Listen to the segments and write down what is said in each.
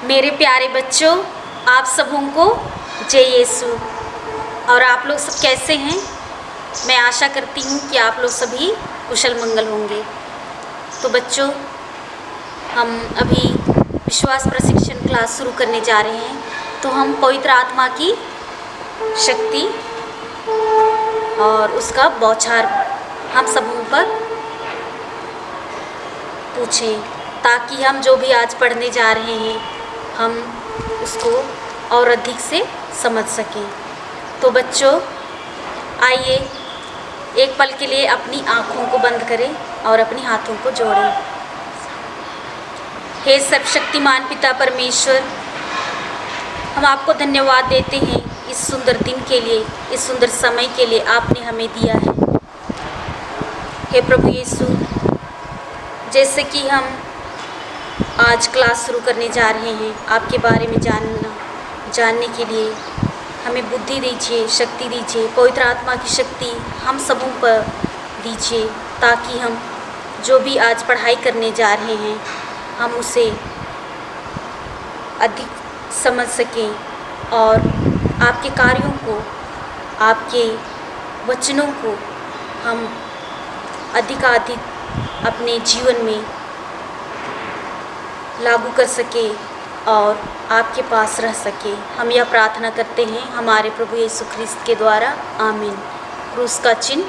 मेरे प्यारे बच्चों, आप सबों को जय यीशु। और आप लोग सब कैसे हैं? मैं आशा करती हूँ कि आप लोग सभी कुशल मंगल होंगे। तो बच्चों, हम अभी विश्वास प्रशिक्षण क्लास शुरू करने जा रहे हैं। तो हम पवित्र आत्मा की शक्ति और उसका बौछार हम सबों पर पूछें, ताकि हम जो भी आज पढ़ने जा रहे हैं हम उसको और अधिक से समझ सकें। तो बच्चों, आइए एक पल के लिए अपनी आँखों को बंद करें और अपने हाथों को जोड़ें। हे सर्वशक्तिमान पिता परमेश्वर, हम आपको धन्यवाद देते हैं इस सुंदर दिन के लिए, इस सुंदर समय के लिए आपने हमें दिया है। हे प्रभु यीशु, जैसे कि हम आज क्लास शुरू करने जा रहे हैं, आपके बारे में जानने के लिए हमें बुद्धि दीजिए, शक्ति दीजिए, पवित्र आत्मा की शक्ति हम सबों पर दीजिए, ताकि हम जो भी आज पढ़ाई करने जा रहे हैं हम उसे अधिक समझ सकें और आपके कार्यों को, आपके वचनों को हम अधिकाधिक अपने जीवन में लागू कर सके और आपके पास रह सके। हम यह प्रार्थना करते हैं हमारे प्रभु यीशु ख्रिस्त के द्वारा, आमीन। क्रूस का चिन्ह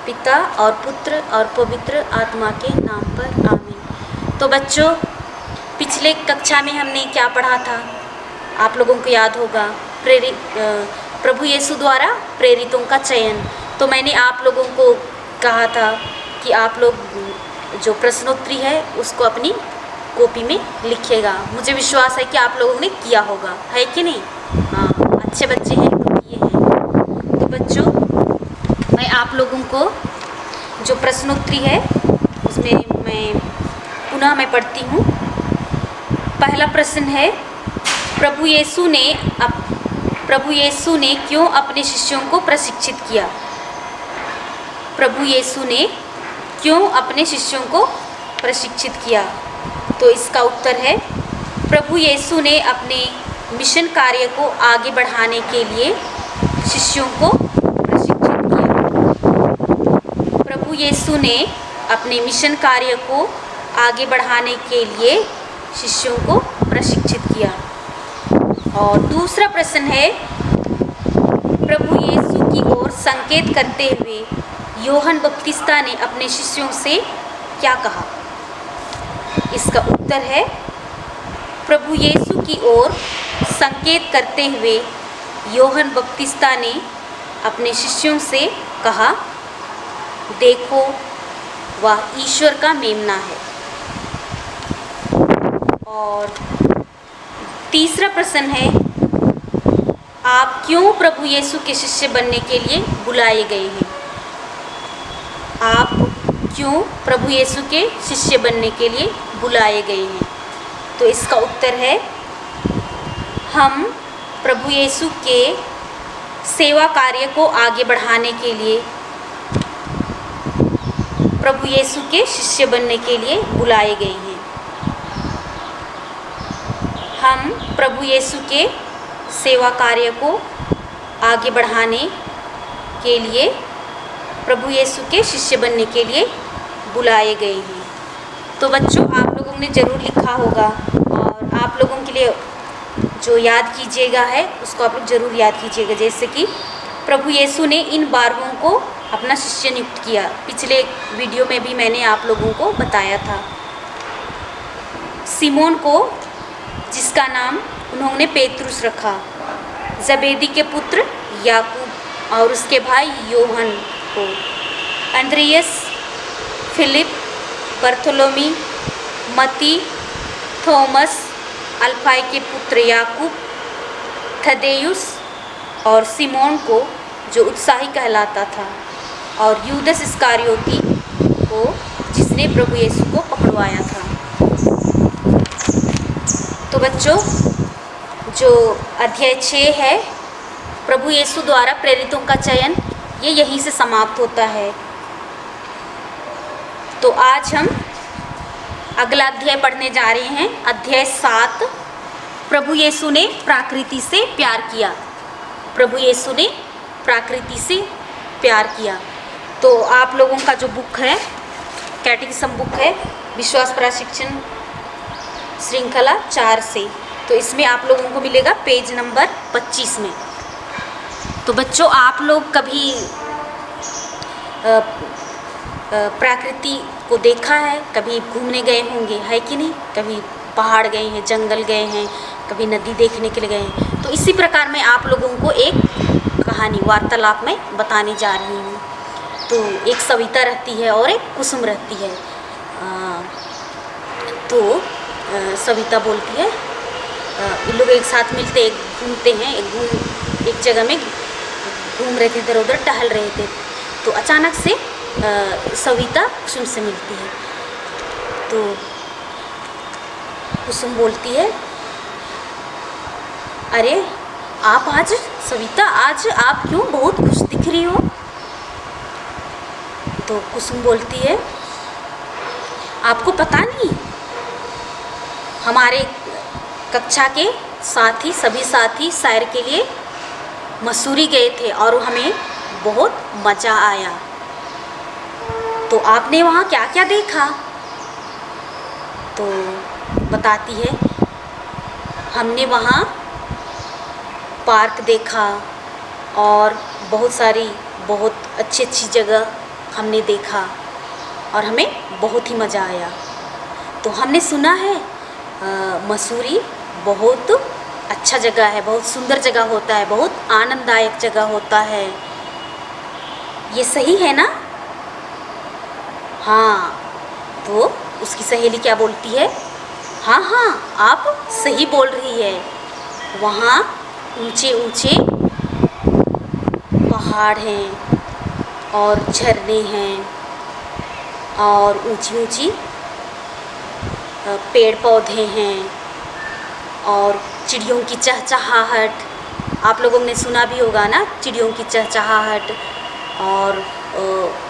पिता और पुत्र और पवित्र आत्मा के नाम पर, आमीन। तो बच्चों, पिछले कक्षा में हमने क्या पढ़ा था? आप लोगों को याद होगा, प्रभु यीशु द्वारा प्रेरितों का चयन। तो मैंने आप लोगों को कहा था कि आप लोग जो प्रश्नोत्तरी है उसको अपनी कॉपी में लिखिएगा। मुझे विश्वास है कि आप लोगों ने किया होगा, है कि नहीं? हाँ, अच्छे बच्चे हैं तो किए हैं। तो बच्चों, मैं आप लोगों को जो प्रश्नोत्तरी है उसमें मैं पढ़ती हूँ। पहला प्रश्न है, प्रभु यीशु ने क्यों अपने शिष्यों को प्रशिक्षित किया? प्रभु यीशु ने क्यों अपने शिष्यों को प्रशिक्षित किया? तो इसका उत्तर है, प्रभु यीशु ने अपने मिशन कार्य को आगे बढ़ाने के लिए शिष्यों को प्रशिक्षित किया। प्रभु यीशु ने अपने मिशन कार्य को आगे बढ़ाने के लिए शिष्यों को प्रशिक्षित किया। और दूसरा प्रश्न है, प्रभु यीशु की ओर संकेत करते हुए यूहन्ना बपतिस्ता ने अपने शिष्यों से क्या कहा? इसका उत्तर है, प्रभु यीशु की ओर संकेत करते हुए यूहन्ना बपतिस्ता ने अपने शिष्यों से कहा, देखो वह ईश्वर का मेमना है। और तीसरा प्रश्न है, आप क्यों प्रभु यीशु के शिष्य बनने के लिए बुलाए गए हैं? आप क्यों प्रभु यीशु के शिष्य बनने के लिए बुलाए गए हैं? तो इसका उत्तर है, हम प्रभु यीशु के सेवा कार्य को आगे बढ़ाने के लिए प्रभु यीशु के शिष्य बनने के लिए बुलाए गए हैं। हम प्रभु यीशु के सेवा कार्य को आगे बढ़ाने के लिए प्रभु यीशु के शिष्य बनने के लिए बुलाए गए हैं। तो बच्चों, आप लोगों ने ज़रूर लिखा होगा और आप लोगों के लिए जो याद कीजिएगा है उसको आप लोग ज़रूर याद कीजिएगा। जैसे कि प्रभु यीशु ने इन 12 को अपना शिष्य नियुक्त किया। पिछले वीडियो में भी मैंने आप लोगों को बताया था। सिमोन को, जिसका नाम उन्होंने पेतरुस रखा, जबेदी के पुत्र याकूब और उसके भाई यूहन्ना को, अंद्रियास, फिलिप, बर्थोलोमी, मती, थॉमस, अल्फाई के पुत्र याकूब, थदेयुस और सिमोन को जो उत्साही कहलाता था, और यूदस इस्करियोती को जिसने प्रभु यीशु को पकड़वाया था। तो बच्चों, जो अध्याय 6 है प्रभु यीशु द्वारा प्रेरितों का चयन, ये यहीं से समाप्त होता है। तो आज हम अगला अध्याय पढ़ने जा रहे हैं, अध्याय 7, प्रभु यीशु ने प्रकृति से प्यार किया। प्रभु यीशु ने प्रकृति से प्यार किया। तो आप लोगों का जो बुक है, कैटेकिज्म बुक है, विश्वास प्रशिक्षण श्रृंखला 4 से, तो इसमें आप लोगों को मिलेगा पेज नंबर 25 में। तो बच्चों, आप लोग कभी प्रकृति को देखा है? कभी घूमने गए होंगे, है कि नहीं? कभी पहाड़ गए हैं, जंगल गए हैं, कभी नदी देखने के लिए गए हैं। तो इसी प्रकार मैं आप लोगों को एक कहानी वार्तालाप में बताने जा रही हूँ। तो एक सविता रहती है और एक कुसुम रहती है। तो सविता बोलती है, इन लोग एक साथ मिलते घूमते हैं, एक जगह में घूम रहे थे, इधर उधर टहल रहे थे। तो अचानक से सविता कुसुम से मिलती है। तो कुसुम बोलती है, अरे आप आज, सविता आज आप क्यों बहुत खुश दिख रही हो? तो कुसुम बोलती है, आपको पता नहीं, हमारे कक्षा के साथी, सभी साथी सैर के लिए मसूरी गए थे और हमें बहुत मज़ा आया। तो आपने वहाँ क्या क्या देखा? तो बताती है, हमने वहाँ पार्क देखा और बहुत सारी बहुत अच्छी अच्छी जगह हमने देखा और हमें बहुत ही मज़ा आया। तो हमने सुना है मसूरी बहुत अच्छा जगह है, बहुत सुंदर जगह होता है, बहुत आनंददायक जगह होता है। ये सही है ना? हाँ। तो उसकी सहेली क्या बोलती है, हाँ हाँ आप सही बोल रही है, वहाँ ऊंचे ऊंचे पहाड़ हैं और झरने हैं और ऊंची ऊंची पेड़ पौधे हैं और चिड़ियों की चहचहाहट, आप लोगों ने सुना भी होगा ना, चिड़ियों की चहचहाहट और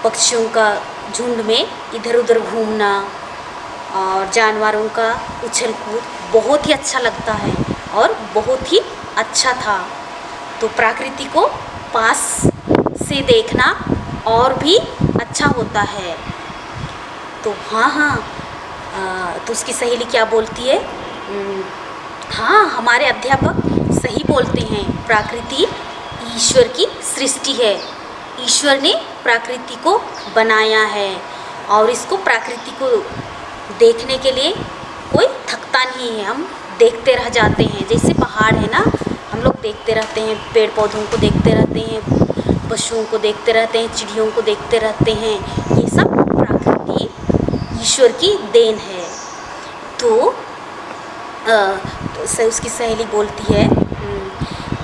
पक्षियों का झुंड में इधर उधर घूमना और जानवरों का उछल कूद बहुत ही अच्छा लगता है और बहुत ही अच्छा था। तो प्रकृति को पास से देखना और भी अच्छा होता है। तो हाँ, तो उसकी सहेली क्या बोलती है, हाँ हमारे अध्यापक सही बोलते हैं, प्रकृति ईश्वर की सृष्टि है, ईश्वर ने प्रकृति को बनाया है और इसको, प्रकृति को देखने के लिए कोई थकता नहीं है, हम देखते रह जाते हैं। जैसे पहाड़ है ना, हम लोग देखते रहते हैं, पेड़ पौधों को देखते रहते हैं, पशुओं को देखते रहते हैं, चिड़ियों को देखते रहते हैं, ये सब प्रकृति ईश्वर की देन है। तो उसकी सहेली बोलती है,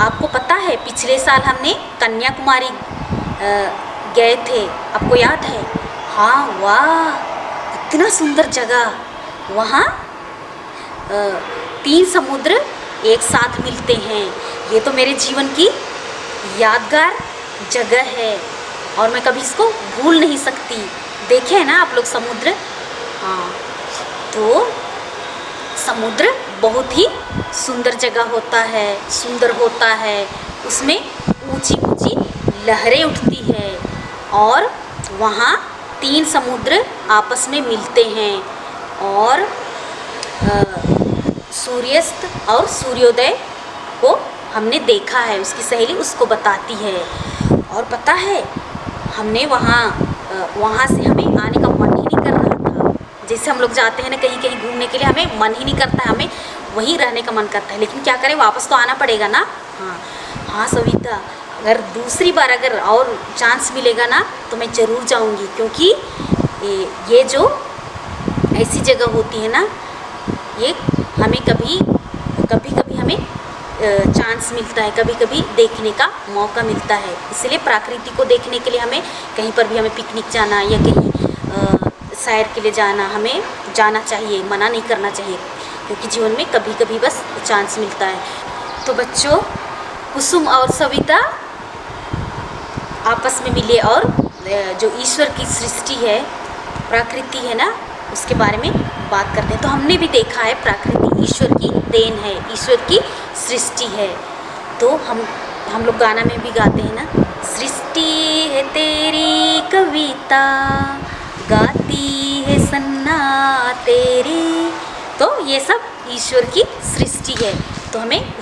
आपको पता है पिछले साल हमने कन्याकुमारी गए थे, आपको याद है? हाँ, वाह इतना सुंदर जगह, वहाँ 3 समुद्र एक साथ मिलते हैं। ये तो मेरे जीवन की यादगार जगह है और मैं कभी इसको भूल नहीं सकती। देखे हैं ना आप लोग समुद्र? हाँ, तो समुद्र बहुत ही सुंदर जगह होता है, सुंदर होता है, उसमें ऊंची ऊंची लहरें उठती है और वहाँ 3 समुद्र आपस में मिलते हैं और सूर्यास्त और सूर्योदय को हमने देखा है। उसकी सहेली उसको बताती है और पता है हमने वहाँ से हमें आने का मन ही नहीं कर रहा था। जैसे हम लोग जाते हैं ना कहीं कहीं घूमने के लिए, हमें मन ही नहीं करता है, हमें वहीं रहने का मन करता है, लेकिन क्या करें, वापस तो आना पड़ेगा ना। हाँ सविता, अगर दूसरी बार अगर और चांस मिलेगा ना तो मैं ज़रूर जाऊंगी, क्योंकि ये जो ऐसी जगह होती है ना, ये हमें कभी हमें चांस मिलता है, कभी कभी देखने का मौका मिलता है। इसलिए प्रकृति को देखने के लिए हमें कहीं पर भी हमें पिकनिक जाना या कहीं सैर के लिए जाना, हमें जाना चाहिए, मना नहीं करना चाहिए, क्योंकि जीवन में कभी कभी बस चांस मिलता है। तो बच्चों, कुसुम और सविता आपस में मिले और जो ईश्वर की सृष्टि है, प्रकृति है ना, उसके बारे में बात करते हैं। तो हमने भी देखा है प्रकृति ईश्वर की देन है, ईश्वर की सृष्टि है। तो हम लोग गाना में भी गाते हैं ना, सृष्टि है तेरी कविता, गाती है सन्ना तेरी। तो ये सब ईश्वर की सृष्टि है। तो हमें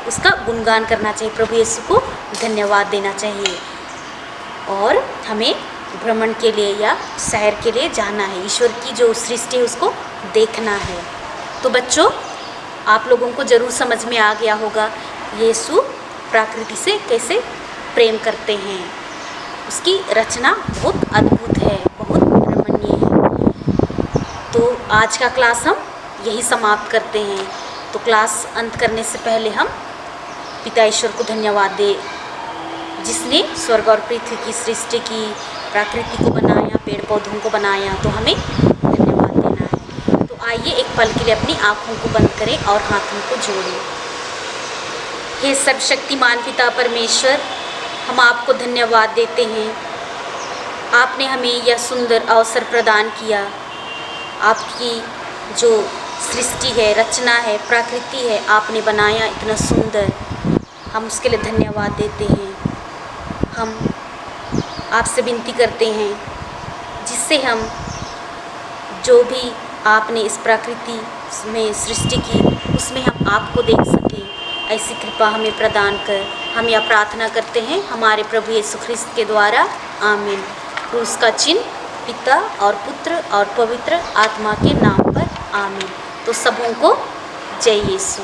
उसका गुणगान करना चाहिए, प्रभु यीशु को धन्यवाद देना चाहिए। और हमें भ्रमण के लिए या सैर के लिए जाना है, ईश्वर की जो सृष्टि है उसको देखना है। तो बच्चों, आप लोगों को ज़रूर समझ में आ गया होगा यीशु प्रकृति से कैसे प्रेम करते हैं। उसकी रचना बहुत अद्भुत है, बहुत रमणीय है। तो आज का क्लास हम यही समाप्त करते हैं। तो क्लास अंत करने से पहले हम पिता ईश्वर को धन्यवाद दें, जिसने स्वर्ग और पृथ्वी की सृष्टि की, प्रकृति को बनाया, पेड़ पौधों को बनाया। तो हमें धन्यवाद देना है। तो आइए एक पल के लिए अपनी आँखों को बंद करें और हाथों को जोड़ें। हे सर्वशक्तिमान पिता परमेश्वर, हम आपको धन्यवाद देते हैं। आपने हमें यह सुंदर अवसर प्रदान किया। आपकी जो सृष्टि है, रचना है, प्रकृति है, आपने बनाया इतना सुंदर, हम उसके लिए धन्यवाद देते हैं। हम आपसे विनती करते हैं, जिससे हम जो भी आपने इस प्रकृति में सृष्टि की उसमें हम आपको देख सकें, ऐसी कृपा हमें प्रदान कर। हम यह प्रार्थना करते हैं हमारे प्रभु यीशु ख्रिस्त के द्वारा, आमीन। क्रूस का चिन्ह पिता और पुत्र और पवित्र आत्मा के नाम पर, आमीन। तो सबों को जय यीशु।